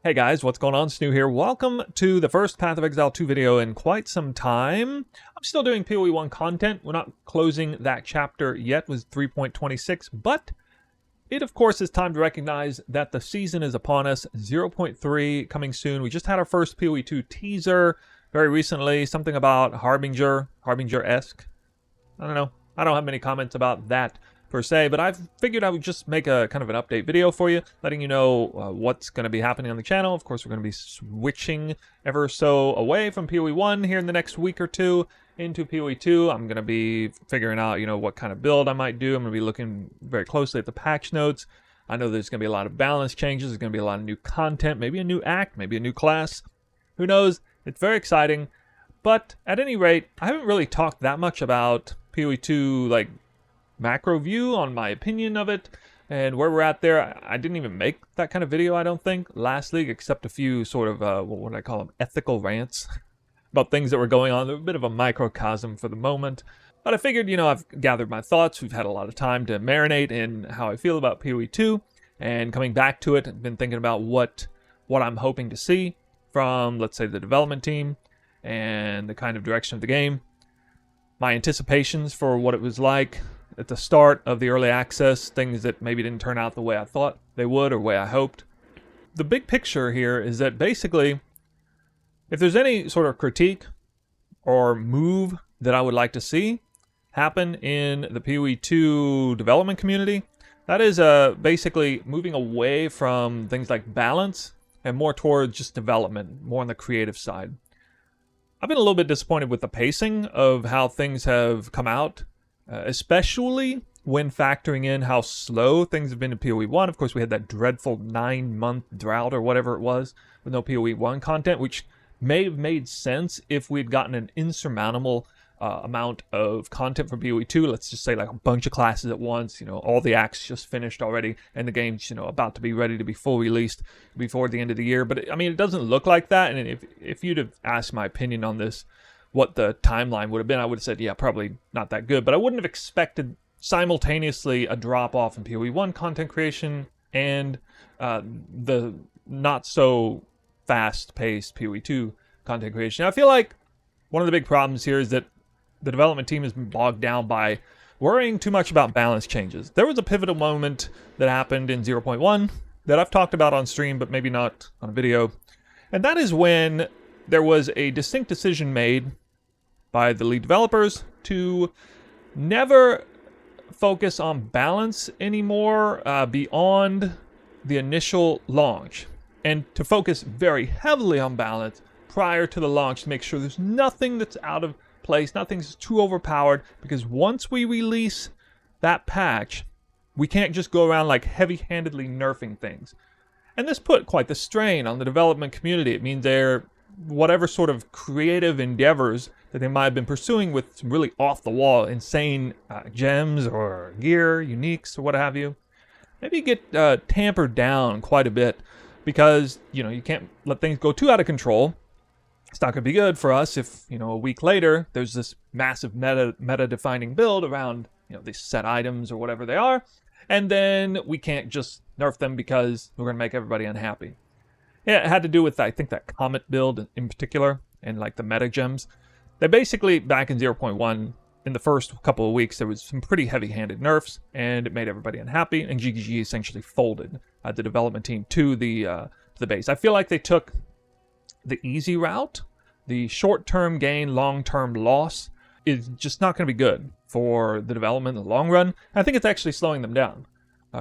Hey guys, what's going on? Snoo here. Welcome to the first Path of Exile 2 video in quite some time. I'm still doing PoE1 content. We're not closing that chapter yet with 3.26, but it of course is time to recognize that the season is upon us. 0.3 coming soon. We just had our first PoE2 teaser very recently, something about Harbinger-esque. I don't know. I don't have many comments about that per se, but I've figured I would just make a kind of an update video for you, letting you know what's going to be happening on the channel. Of course, we're going to be switching ever so away from PoE1 here in the next week or two into PoE2. I'm going to be figuring out, what kind of build I might do. I'm going to be looking very closely at the patch notes. I know there's going to be a lot of balance changes. There's going to be a lot of new content, maybe a new act, maybe a new class. Who knows? It's very exciting. But at any rate, I haven't really talked that much about PoE2, macro view on my opinion of it and where we're at there. I didn't even make that kind of video, I don't think, last league, except a few sort of, what would I call them, ethical rants about things that were going on. They're a bit of a microcosm for the moment. But I figured, I've gathered my thoughts. We've had a lot of time to marinate in how I feel about PoE2 and coming back to it. I've been thinking about what I'm hoping to see from, let's say, the development team and the kind of direction of the game. My anticipations for what it was like at the start of the early access, things that maybe didn't turn out the way I thought they would or the way I hoped. The big picture here is that basically, if there's any sort of critique or move that I would like to see happen in the PoE2 development community, that is basically moving away from things like balance and more towards just development, more on the creative side. I've been a little bit disappointed with the pacing of how things have come out, especially when factoring in how slow things have been in PoE1. Of course, we had that dreadful 9-month drought or whatever it was with no PoE1 content, which may have made sense if we'd gotten an insurmountable amount of content from PoE2. Let's just say like a bunch of classes at once, all the acts just finished already and the game's, about to be ready to be full released before the end of the year. But it doesn't look like that. And if you'd have asked my opinion on this, what the timeline would have been, I would have said, yeah, probably not that good. But I wouldn't have expected simultaneously a drop-off in PoE1 content creation and the not-so fast-paced PoE2 content creation. I feel like one of the big problems here is that the development team has been bogged down by worrying too much about balance changes. There was a pivotal moment that happened in 0.1 that I've talked about on stream, but maybe not on a video. And that is when there was a distinct decision made by the lead developers to never focus on balance anymore beyond the initial launch, and to focus very heavily on balance prior to the launch to make sure there's nothing that's out of place, nothing's too overpowered, because once we release that patch, we can't just go around heavy-handedly nerfing things. And this put quite the strain on the development community. It means whatever sort of creative endeavors that they might have been pursuing with some really off-the-wall, insane gems or gear, uniques, or what have you, maybe get tampered down quite a bit, because, you can't let things go too out of control. It's not going to be good for us if, a week later, there's this massive meta-defining build around, these set items or whatever they are, and then we can't just nerf them because we're going to make everybody unhappy. Yeah, it had to do with, I think, that Comet build in particular, and the meta gems. They basically, back in 0.1, in the first couple of weeks, there was some pretty heavy-handed nerfs, and it made everybody unhappy, and GGG essentially folded the development team to the base. I feel like they took the easy route. The short-term gain, long-term loss is just not going to be good for the development in the long run. I think it's actually slowing them down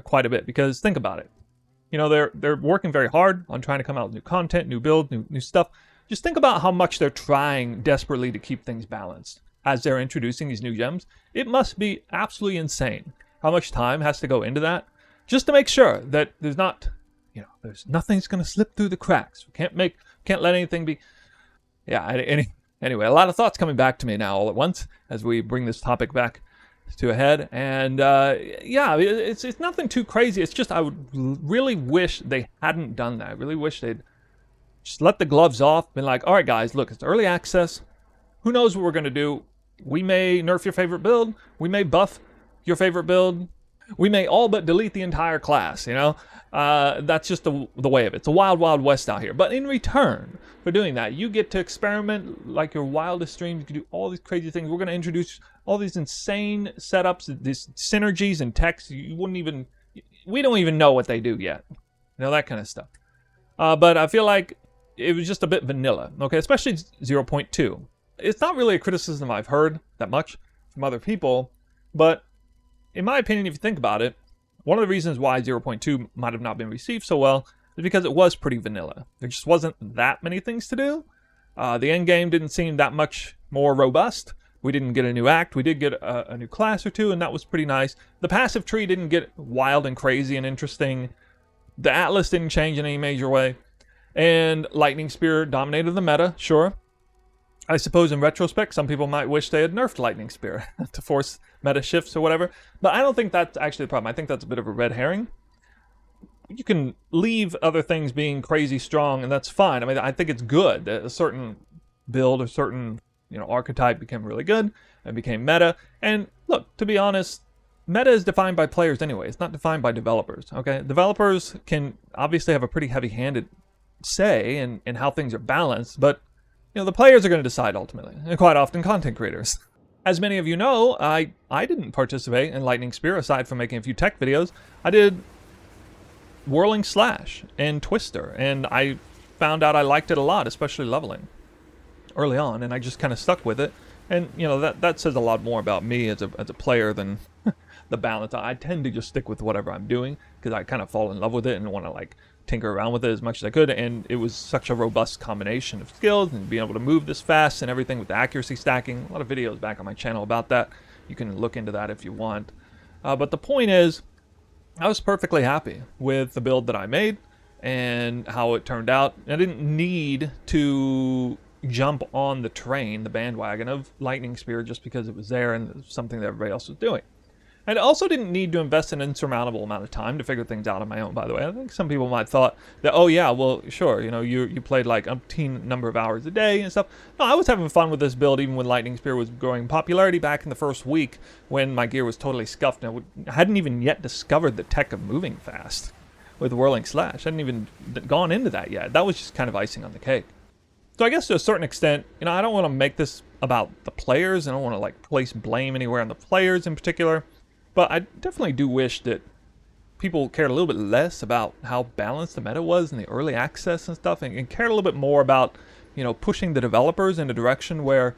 quite a bit, because think about it. They're working very hard on trying to come out with new content, new build, new stuff. Just think about how much they're trying desperately to keep things balanced as they're introducing these new gems. It must be absolutely insane how much time has to go into that just to make sure that there's not, there's nothing's going to slip through the cracks. We can't let anything be. Yeah. Anyway, a lot of thoughts coming back to me now all at once as we bring this topic back to a head. And yeah, it's nothing too crazy. It's just I would really wish they hadn't done that. I really wish they'd just let the gloves off. Been like, all right, guys, look, it's early access. Who knows what we're going to do? We may nerf your favorite build. We may buff your favorite build. We may all but delete the entire class, you know? That's just the way of it. It's a wild, wild west out here. But in return for doing that, you get to experiment like your wildest dreams. You can do all these crazy things. We're going to introduce all these insane setups, these synergies and techs. We don't even know what they do yet. You know, that kind of stuff. But I feel like it was just a bit vanilla, okay? Especially 0.2. It's not really a criticism I've heard that much from other people, but in my opinion, if you think about it, one of the reasons why 0.2 might have not been received so well is because it was pretty vanilla. There just wasn't that many things to do. The end game didn't seem that much more robust. We didn't get a new act. We did get a new class or two, and that was pretty nice. The passive tree didn't get wild and crazy and interesting. The Atlas didn't change in any major way. And Lightning Spear dominated the meta, sure. I suppose in retrospect, some people might wish they had nerfed Lightning Spear to force meta shifts or whatever. But I don't think that's actually the problem. I think that's a bit of a red herring. You can leave other things being crazy strong, and that's fine. I mean, I think it's good that a certain build, a certain archetype became really good and became meta. And look, to be honest, meta is defined by players anyway. It's not defined by developers, okay? Developers can obviously have a pretty heavy-handed say in how things are balanced, but the players are going to decide ultimately, and quite often content creators. As many of you know, I didn't participate in Lightning Spear aside from making a few tech videos. I did Whirling Slash and Twister, and I found out I liked it a lot, especially leveling early on, and I just kind of stuck with it. And that says a lot more about me as a player than the balance. I tend to just stick with whatever I'm doing because I kind of fall in love with it and want to tinker around with it as much as I could, and it was such a robust combination of skills and being able to move this fast and everything with the accuracy stacking. A lot of videos back on my channel about that. You can look into that if you want. But the point is, I was perfectly happy with the build that I made and how it turned out. I didn't need to jump on the train, the bandwagon of Lightning Spear just because it was there and it was something that everybody else was doing. And I also didn't need to invest an insurmountable amount of time to figure things out on my own, by the way. I think some people might have thought that, oh yeah, well, sure, you played like a umpteen number of hours a day and stuff. No, I was having fun with this build even when Lightning Spear was growing popularity back in the first week when my gear was totally scuffed. And I hadn't even yet discovered the tech of moving fast with Whirling Slash. I hadn't even gone into that yet. That was just kind of icing on the cake. So I guess to a certain extent, I don't want to make this about the players. I don't want to place blame anywhere on the players in particular. But I definitely do wish that people cared a little bit less about how balanced the meta was in the early access and stuff, and cared a little bit more about, pushing the developers in a direction where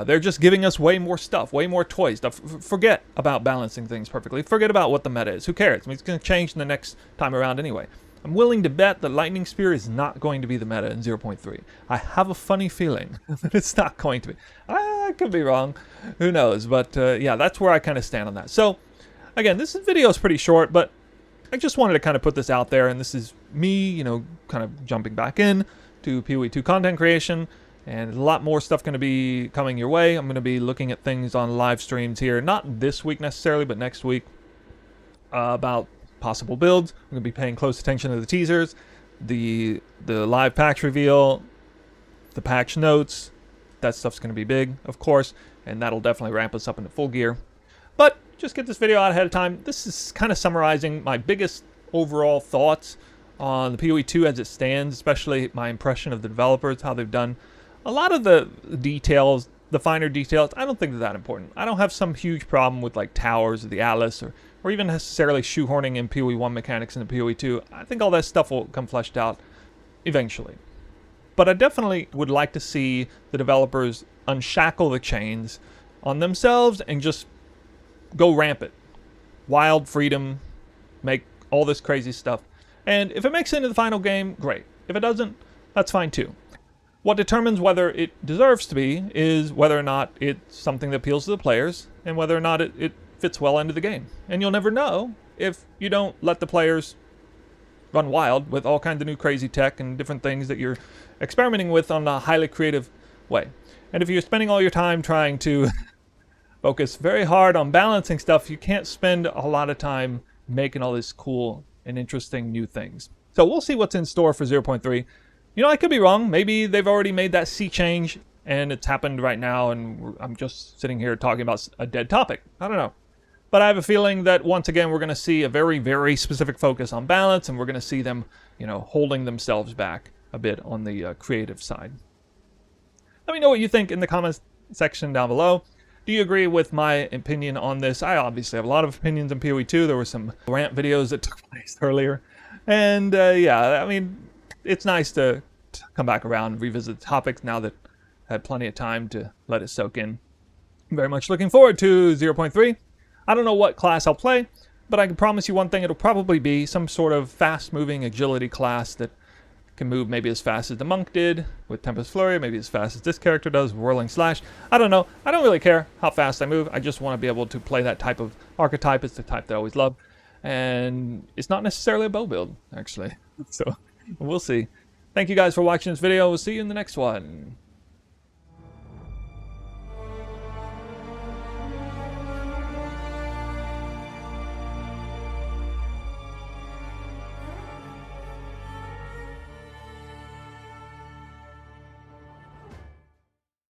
they're just giving us way more stuff, way more toys. Forget about balancing things perfectly. Forget about what the meta is. Who cares? I mean, it's going to change the next time around anyway. I'm willing to bet that Lightning Spear is not going to be the meta in 0.3. I have a funny feeling that it's not going to be. I could be wrong. Who knows? But yeah, that's where I kind of stand on that. So again, this video is pretty short, but I just wanted to kind of put this out there, and this is me, kind of jumping back in to PoE2 content creation, and there's a lot more stuff going to be coming your way. I'm going to be looking at things on live streams here, not this week necessarily, but next week, about possible builds. I'm going to be paying close attention to the teasers, the live patch reveal, the patch notes. That stuff's going to be big, of course, and that'll definitely ramp us up into full gear. But just get this video out ahead of time. This is kind of summarizing my biggest overall thoughts on the PoE2 as it stands, especially my impression of the developers, how they've done. A lot of the details, the finer details, I don't think they're that important. I don't have some huge problem with towers or the Atlas or even necessarily shoehorning in PoE1 mechanics into PoE2. I think all that stuff will come fleshed out eventually. But I definitely would like to see the developers unshackle the chains on themselves and just go rampant. Wild freedom, make all this crazy stuff. And if it makes it into the final game, great. If it doesn't, that's fine too. What determines whether it deserves to be is whether or not it's something that appeals to the players and whether or not it fits well into the game. And you'll never know if you don't let the players run wild with all kinds of new crazy tech and different things that you're experimenting with on a highly creative way. And if you're spending all your time trying to focus very hard on balancing stuff, you can't spend a lot of time making all this cool and interesting new things. So we'll see what's in store for 0.3. I could be wrong. Maybe they've already made that sea change and it's happened right now and I'm just sitting here talking about a dead topic. I don't know. But I have a feeling that once again we're going to see a very, very specific focus on balance, and we're going to see them, you know, holding themselves back a bit on the creative side. Let me know what you think in the comments section down below. Do you agree with my opinion on this? I obviously have a lot of opinions on PoE2. There were some rant videos that took place earlier. And yeah, I mean, it's nice to come back around and revisit the topics now that I had plenty of time to let it soak in. I'm very much looking forward to 0.3. I don't know what class I'll play, but I can promise you one thing, it'll probably be some sort of fast-moving agility class that can move maybe as fast as the monk did with Tempest Flurry, maybe as fast as this character does, Whirling Slash. I don't know. I don't really care how fast I move. I just want to be able to play that type of archetype. It's the type that I always love. And it's not necessarily a bow build, actually. So we'll see. Thank you guys for watching this video. We'll see you in the next one.